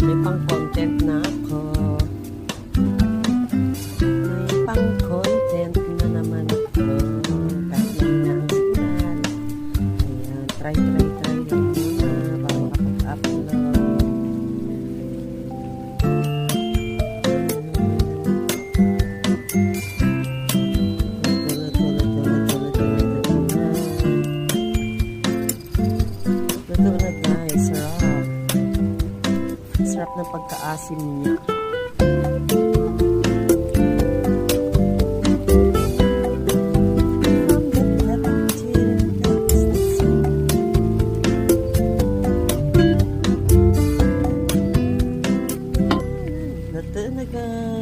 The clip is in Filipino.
May pang content na ako. May pang content na naman ako. Kahit mahina ang signal. Ayan, try lang muna bago kapag-upload. Luto na guys, sarap ng pagkaasim niya. Luto na guys.